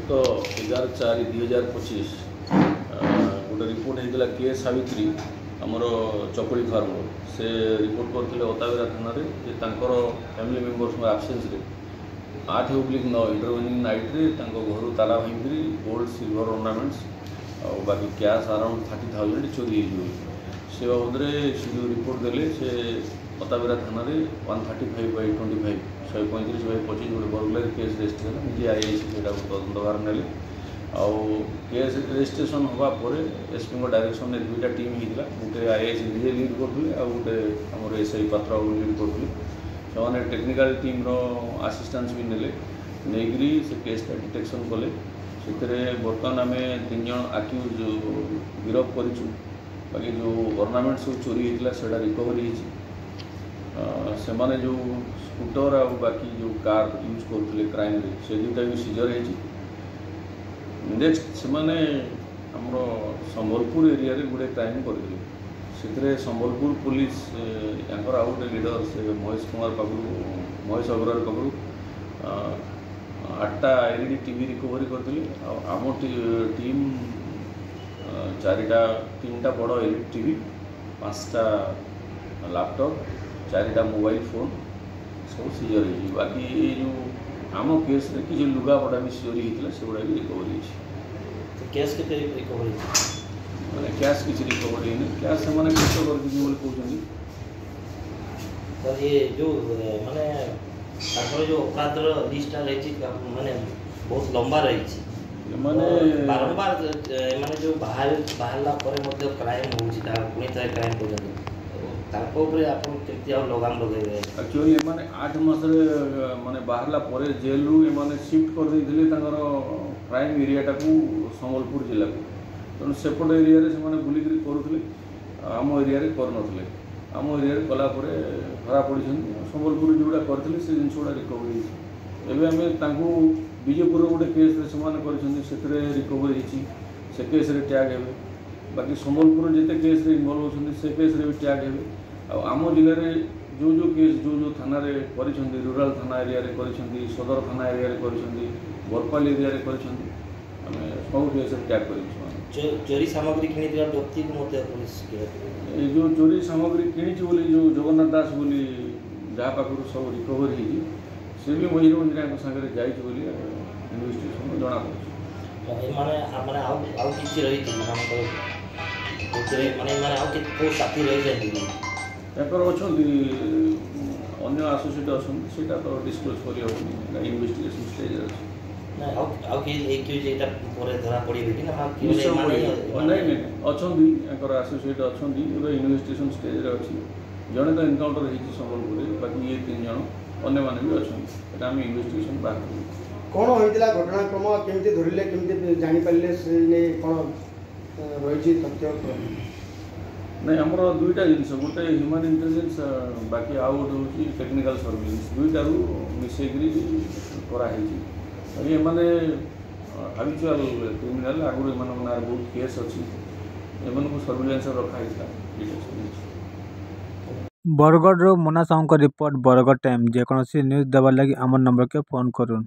गत 11/4/2025 गोटे रिपोर्ट होता के सावित्री आमर चकुड़ी फार्म से रिपोर्ट करते अताबिरा थाना फैमिली मेम्बर्स आबसेन्स 8/9 इंटरवेनिंग नाइट्रे घर ताला भांगी गोल्ड सिल्वर ऑर्नामेंट्स और बाकी कैश अराउंड 30,000 चोरी हो से बाबद जो रिपोर्ट देले से अताबिरा थाना 135/25 135/25 गोटे बर्गलरी केस रजिस्ट्रेशन निजे आईआईसी तदंत भार ने केस रजिस्ट्रेशन होगापर एसपी डायरेक्शन में 2टा टीम होता गोटे आईआईसी निजे लीड करते आ गोटे आम एसआई पात्र लीड करते से टेक्निकल टीम आसिस्टान्स भी नेग्री से केसटा डिटेक्शन कले से बर्तमान आम 3 जन आक्यूज गिरफ करूँ बाकी जो ऑर्नामेंट सब चोरी होता है रिकवरी से माने जो स्कूटर आ बाकी जो कार यूज करते क्राइम से 2टा भी सीजर हो नेक्स्ट से माने हमरो संबलपुर एरिया रे गुडे क्राइम करते से संबलपुर पुलिस यहाँ आउ गोटे लीडर से महेश कुमार पाखु महेश अग्रवाल पाखु 8टा एलईडी टीवी रिकवरी करते आम टीम 3टा बड़ एलईडी टीवी 5टा लैपटॉप 4टा मोबाइल फोन सब सीजर हो बाकी जो आम केस किसी लुगापटा भी चोरी होता से गुड़ा भी रिकवरी कैश के रिकवरी मैंने कैश किसी रिकवरी नहीं कैश से मैंने खर्च कर कहते तो ये जो माने जो अपराधर लिस्ट रही माने बहुत लंबा रही माने बारंबार माने जो बाहरला पर क्राइम होता पुणी थे क्राइम कर लगाम लगे एक्चुअली माने 8 मास माने बाहरला पर जेल रु माने शिफ्ट कर देथिले तांगर क्राइम एरियाटा को संबलपुर जिला को तेणु सेपट एरिया से बुलिक करुले आम एरिया करनथिले आम एरिया कला धरा पड़ी संबलपुर जोड़ा करते से जिन गुड़ा रिकवरी एवं आम विजयपुर गोटे केस से रिकवरी से केस टैग हे बाकी संबलपुर जिते केस इनवल्व होती से केस भी टैग हे आम जिले में जो केस जो थाना रूराल थाना एरिया सदर थाना एरिया बरपाल एरिया आम सब केस टैग कर चोरी सामग्री किणी व्यक्ति को पुलिस जो चोरी सामग्री किणी जो जगन्नाथ दास बोली जहाँ पाखु सब रिकवरी से भी मयूरभंज सागर जाइए इन्वेस्टिगेशन जना पड़े माने आउ किछि रही साथी रही अन्य आसोसिएट अच्छा तो डिस्क्लोज कर इन्वेस्टिगेशन स्टेज धरा पड़े अच्छा आसोसिएट अच्छा इन्वेस्टिगेशन स्टेज अच्छी जड़े तो एनकाउंटर होती संबलपुर बाकी ये 3 जन अन्य मैंने भी अच्छा आम इन्वेस्टिगेशन बाहर कौन होता घटनाक्रम केमती धरले केमती जापारे कौन रही तथ्य नहीं आमर 2टा जिनस गोटे ह्यूमन इंटेलिजेंस बाकी आउ गोटे हूँ टेक्निकल सर्विलेंस 2टारू मिसेकरी कराई मैंने हाबिचुआल क्रिमिनाल आगुरी एम ना बहुत केस अच्छी एम सर्विलेंस रखाई बरगढ़ मना साहू रिपोर्ट बरगढ़ टाइम जेकोसी न्यूज देवार लगी आम नंबर के फोन करूँ।